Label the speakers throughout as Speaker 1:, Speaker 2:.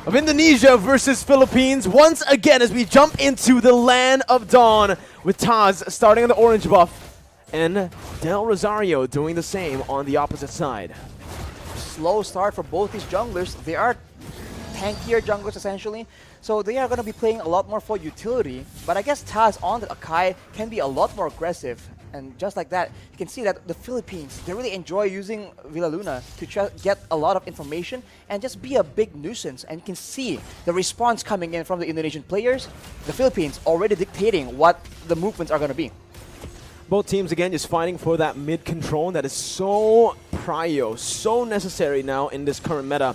Speaker 1: of Indonesia versus Philippines once again as we jump into the land of dawn with Taz starting on the orange buff and Del Rosario doing the same on the opposite side.
Speaker 2: Slow start for both these junglers. They are tankier junglers essentially, so they are going to be playing a lot more for utility, but I guess Taz on the Akai can be a lot more aggressive. And just like that, you can see that the Philippines, they really enjoy using Villaluna to get a lot of information and just be a big nuisance. And you can see the response coming in from the Indonesian players. The Philippines already dictating what the movements are going to be.
Speaker 1: Both teams, again, just fighting for that mid control that is so prio, so necessary now in this current meta.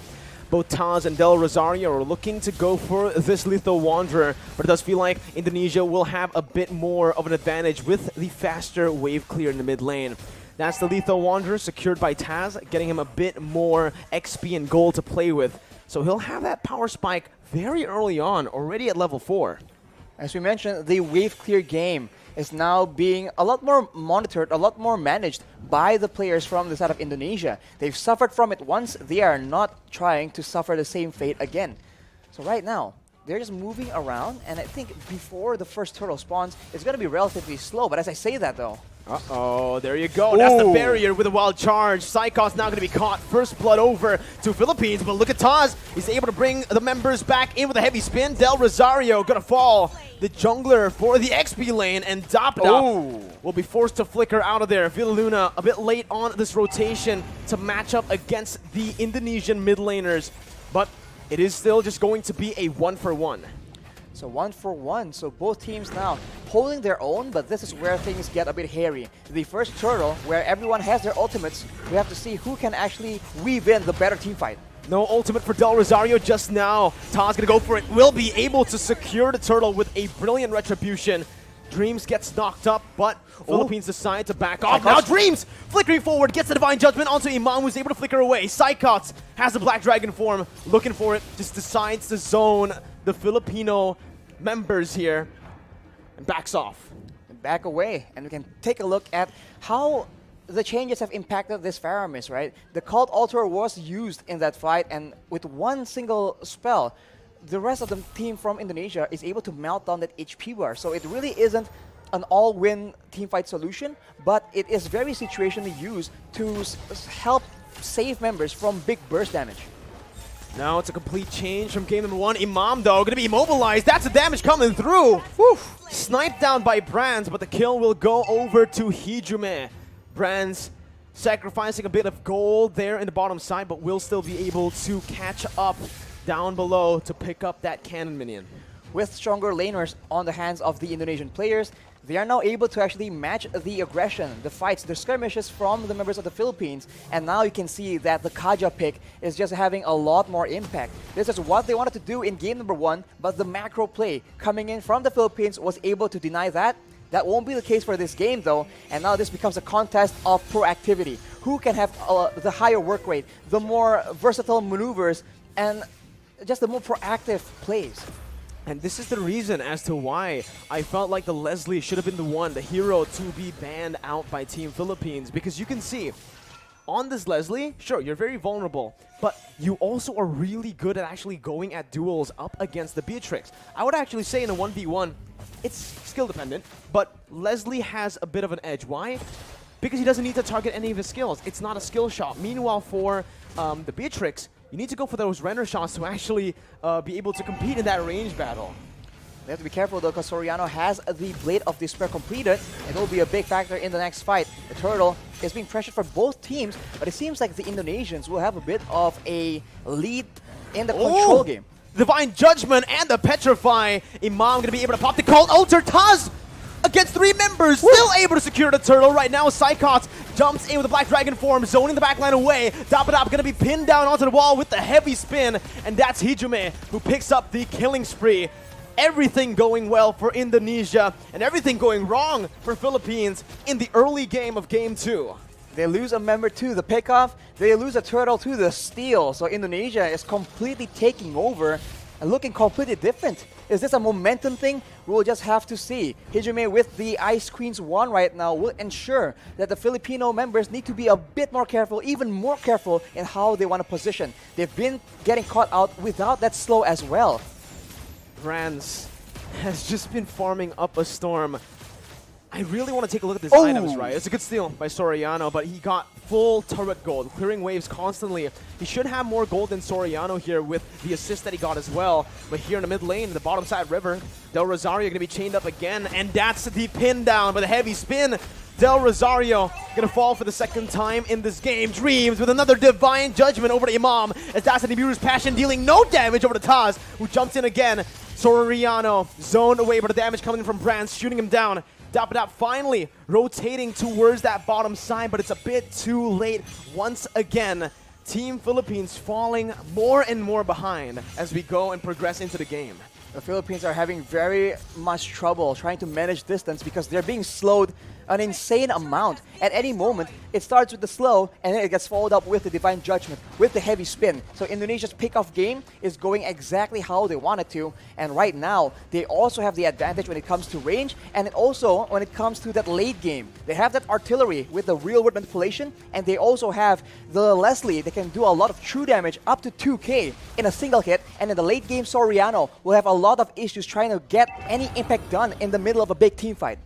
Speaker 1: Both Taz and Del Rosario are looking to go for this Lethal Wanderer, but it does feel like Indonesia will have a bit more of an advantage with the faster wave clear in the mid lane. That's the Lethal Wanderer secured by Taz, getting him a bit more XP and gold to play with. So he'll have that power spike very early on, already at level 4.
Speaker 2: As we mentioned, the wave clear game is now being a lot more monitored, a lot more managed by the players from the side of Indonesia. They've suffered from it once, they are not trying to suffer the same fate again. So right now, they're just moving around, and I think before the first turtle spawns, it's going to be relatively slow, but as I say that though,
Speaker 1: uh-oh, there you go. Ooh. That's the barrier with a wild charge. Psychos now going to be caught. First blood over to Philippines, but look at Taz. He's able to bring the members back in with a heavy spin. Del Rosario going to fall. The jungler for the XP lane, and Dapda will be forced to flicker out of there. Villaluna a bit late on this rotation to match up against the Indonesian mid laners, but it is still just going to be a 1-for-1.
Speaker 2: So 1-for-1, so both teams now holding their own, but this is where things get a bit hairy. The first turtle, where everyone has their ultimates, we have to see who can actually weave in the better team fight.
Speaker 1: No ultimate for Del Rosario just now. Taz gonna go for it. Will be able to secure the turtle with a brilliant retribution. Dreams gets knocked up, but Philippines decide to back off. Now Dreams flickering forward, gets the Divine Judgment onto Imam, who's able to flicker away. Psychots has the Black Dragon form, looking for it, just decides to zone the Filipino members here and backs off.
Speaker 2: Back away, and we can take a look at how the changes have impacted this Faramis, right? The Cult Altar was used in that fight, and with one single spell, the rest of the team from Indonesia is able to melt down that HP bar. So it really isn't an all-win teamfight solution, but it is very situationally used to help save members from big burst damage.
Speaker 1: Now it's a complete change from game number 1. Imam, though, going to be immobilized. That's the damage coming through. Whew. Sniped down by Brands, but the kill will go over to Hijume. Brands sacrificing a bit of gold there in the bottom side, but will still be able to catch up down below to pick up that cannon minion.
Speaker 2: With stronger laners on the hands of the Indonesian players, they are now able to actually match the aggression, the fights, the skirmishes from the members of the Philippines, and now you can see that the Kaja pick is just having a lot more impact. This is what they wanted to do in game number 1, but the macro play coming in from the Philippines was able to deny that. That won't be the case for this game though, and now this becomes a contest of proactivity. Who can have the higher work rate, the more versatile maneuvers, and just the more proactive plays.
Speaker 1: And this is the reason as to why I felt like the Leslie should have been the one, the hero, to be banned out by Team Philippines. Because you can see, on this Leslie, sure, you're very vulnerable, but you also are really good at actually going at duels up against the Beatrix. I would actually say in a 1v1, it's skill dependent, but Leslie has a bit of an edge. Why? Because he doesn't need to target any of his skills. It's not a skill shot. Meanwhile, for the Beatrix, you need to go for those render shots to actually be able to compete in that range battle.
Speaker 2: They have to be careful though, because Soriano has the Blade of Despair completed, and it will be a big factor in the next fight. The turtle is being pressured for both teams, but it seems like the Indonesians will have a bit of a lead in the control game.
Speaker 1: Divine Judgment and the Petrify. Imam going to be able to pop the Cult Altar. Taz against 3 members, still able to secure the turtle. Right now, Psychots jumps in with the Black Dragon form, zoning the backline away. Dapda going to be pinned down onto the wall with the heavy spin, and that's Hijume who picks up the killing spree. Everything going well for Indonesia, and everything going wrong for Philippines in the early game of Game 2.
Speaker 2: They lose a member to the pickoff, they lose a turtle to the steal, so Indonesia is completely taking over and looking completely different. Is this a momentum thing? We'll just have to see. Hijime with the Ice Queen's wand right now will ensure that the Filipino members need to be a bit more careful, even more careful in how they want to position. They've been getting caught out without that slow as well.
Speaker 1: Brands has just been farming up a storm. I really want to take a look at these items, right? It's a good steal by Soriano, but he got full turret gold, clearing waves constantly. He should have more gold than Soriano here with the assist that he got as well. But here in the mid lane, the bottom side river, Del Rosario going to be chained up again, and that's the pin down by the heavy spin. Del Rosario going to fall for the second time in this game. Dreams with another divine judgment over to Imam, as that's an Ibiru's passion dealing no damage over to Taz, who jumps in again. Soriano zoned away, but the damage coming from Brands, shooting him down. Dapadap finally rotating towards that bottom side, but it's a bit too late once again. Team Philippines falling more and more behind as we go and progress into the game.
Speaker 2: The Philippines are having very much trouble trying to manage distance because they're being slowed an insane amount. At any moment, it starts with the slow and then it gets followed up with the divine judgment, with the heavy spin. So Indonesia's pick-off game is going exactly how they want it to. And right now, they also have the advantage when it comes to range and also when it comes to that late game. They have that artillery with the real-world manipulation, and they also have the Leslie that can do a lot of true damage up to 2k in a single hit. And in the late game, Soriano will have a lot of issues trying to get any impact done in the middle of a big team fight.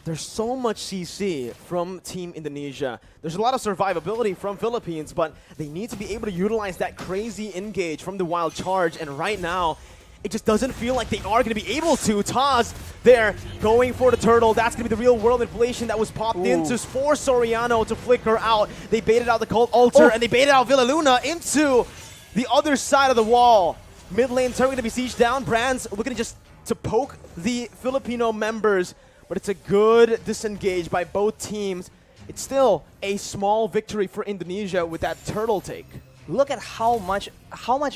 Speaker 1: There's so much CC from Team Indonesia. There's a lot of survivability from Philippines, but they need to be able to utilize that crazy engage from the wild charge, and right now, it just doesn't feel like they are going to be able to. Taz there going for the turtle. That's going to be the real world inflation that was popped into for Soriano to flicker out. They baited out the Cult Altar, and they baited out Villa Luna into the other side of the wall. Mid lane turret going to be sieged down. Brands looking to poke the Filipino members, but it's a good disengage by both teams. It's still a small victory for Indonesia with that turtle take.
Speaker 2: Look at how much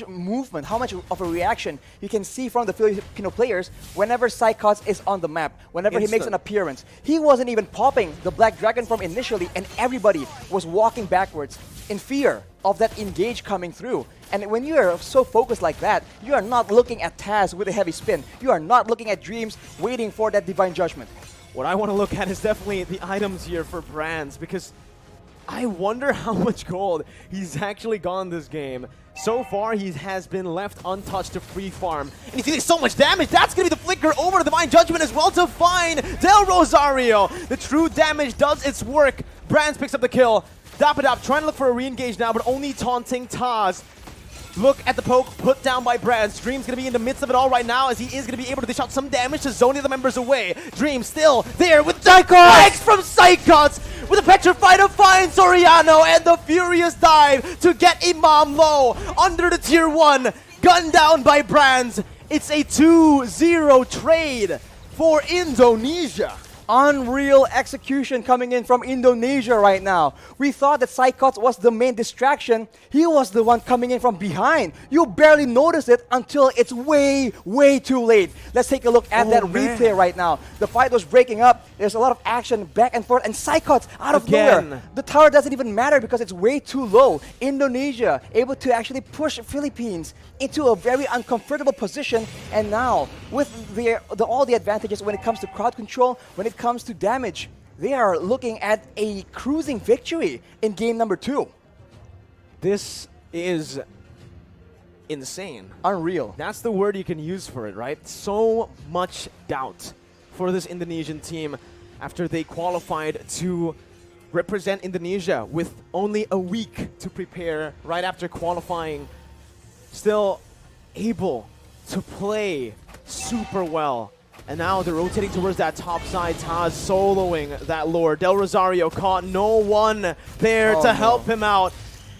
Speaker 2: movement, how much of a reaction you can see from the Filipino players whenever Psychots is on the map, whenever he makes an appearance. He wasn't even popping the Black Dragon from initially, and everybody was walking backwards in fear of that engage coming through. And when you are so focused like that, you are not looking at Taz with a heavy spin. You are not looking at Dreams waiting for that divine judgment.
Speaker 1: What I want to look at is definitely the items here for Brands, because I wonder how much gold he's actually gone this game. So far, he has been left untouched to free farm. And he's dealing so much damage. That's going to be the flicker over to Divine Judgment as well to find Del Rosario. The true damage does its work. Brands picks up the kill. Dapadap trying to look for a re-engage now, but only taunting Taz. Look at the poke put down by Brands. Dream's going to be in the midst of it all right now, as he is going to be able to dish out some damage to zone the other members away. Dream still there with Psychots from Psychots with a petrified to find Soriano, and the furious dive to get Imam low under the tier 1. Gunned down by Brands. It's a 2-0 trade for Indonesia.
Speaker 2: Unreal execution coming in from Indonesia right now. We thought that Psychots was the main distraction. He was the one coming in from behind. You barely notice it until it's way, way too late. Let's take a look at that replay right now. The fight was breaking up. There's a lot of action back and forth, and Psychots out of nowhere. The tower doesn't even matter because it's way too low. Indonesia able to actually push Philippines into a very uncomfortable position, and now with all the advantages when it comes to crowd control, when it comes to damage, they are looking at a cruising victory in game number 2.
Speaker 1: This is insane.
Speaker 2: Unreal.
Speaker 1: That's the word you can use for it, right? So much doubt for this Indonesian team after they qualified to represent Indonesia with only a week to prepare right after qualifying. Still able to play super well. And now they're rotating towards that top side. Taz soloing that lure. Del Rosario caught no one there to help him out.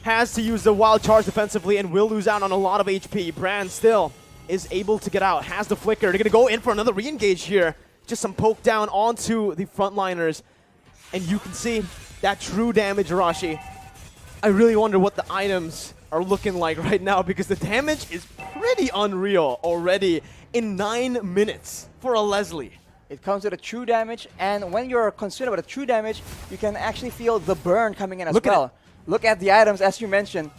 Speaker 1: Has to use the wild charge defensively and will lose out on a lot of HP. Brand still is able to get out. Has the flicker. They're going to go in for another re-engage here. Just some poke down onto the frontliners. And you can see that true damage, Arashi. I really wonder what the items are looking like right now, because the damage is pretty unreal already in 9 minutes for a Leslie.
Speaker 2: It comes with a true damage, and when you're concerned about the true damage, you can actually feel the burn coming in as well. Look at the items, as you mentioned.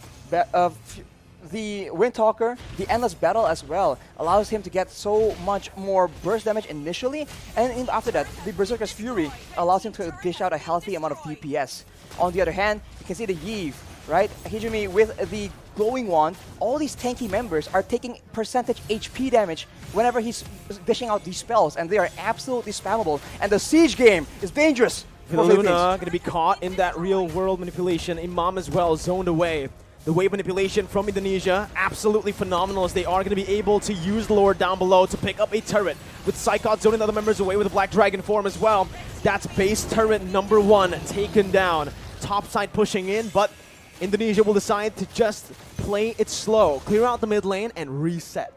Speaker 2: the Windtalker, the Endless Battle as well, allows him to get so much more burst damage initially, and after that, the Berserker's Fury allows him to dish out a healthy amount of DPS. On the other hand, you can see the Yve, right? Hijumi with the glowing wand, all these tanky members are taking percentage HP damage whenever he's dishing out these spells, and they are absolutely spammable, and the siege game is dangerous.
Speaker 1: Luna going to be caught in that real-world manipulation. Imam as well, zoned away. The wave manipulation from Indonesia, absolutely phenomenal, as they are going to be able to use the Lord down below to pick up a turret. With Psychot zoning the other members away with a Black Dragon form as well. That's base turret number 1 taken down. Top side pushing in, but Indonesia will decide to just play it slow. Clear out the mid lane and reset.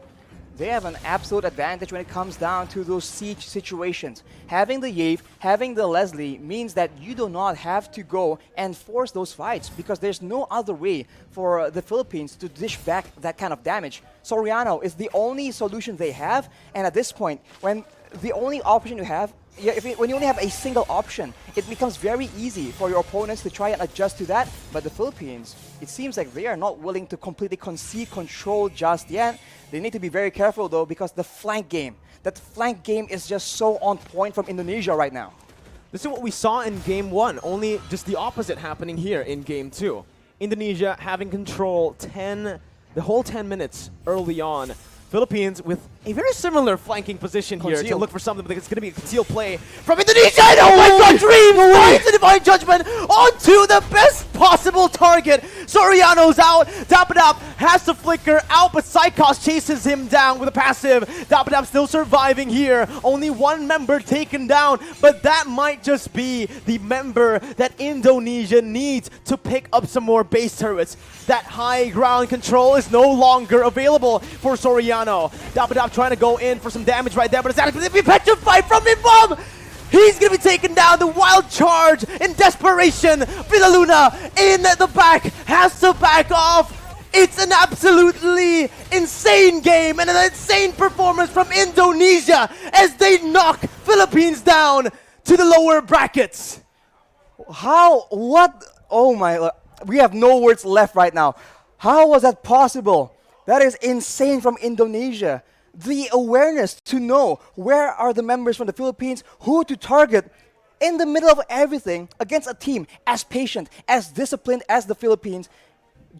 Speaker 2: They have an absolute advantage when it comes down to those siege situations. Having the Yave, having the Leslie means that you do not have to go and force those fights, because there's no other way for the Philippines to dish back that kind of damage. Soriano is the only solution they have, and at this point, when the only option you have, when you only have a single option, it becomes very easy for your opponents to try and adjust to that. But the Philippines, it seems like they are not willing to completely concede control just yet. They need to be very careful though, because the flank game, that flank game is just so on point from Indonesia right now.
Speaker 1: This is what we saw in Game 1, only just the opposite happening here in Game 2. Indonesia having control the whole 10 minutes early on. Philippines with a very similar flanking position here to look for something, but it's going to be a concealed play from Indonesia. And oh my god, Dream finds the Divine Judgment onto the best possible target. Soriano's out. Dapadap has to flicker out, but Psychos chases him down with a passive. Dapadap still surviving here. Only one member taken down, but that might just be the member that Indonesia needs to pick up some more base turrets. That high ground control is no longer available for Soriano. Dapadap trying to go in for some damage right there, but it's actually be petrified from Imam. He's going to be taken down. The wild charge in desperation. Villaluna in the back has to back off. It's an absolutely insane game and an insane performance from Indonesia as they knock Philippines down to the lower brackets.
Speaker 2: How? What? Oh my, we have no words left right now. How was that possible? That is insane from Indonesia. The awareness to know where are the members from the Philippines, who to target in the middle of everything against a team as patient, as disciplined as the Philippines.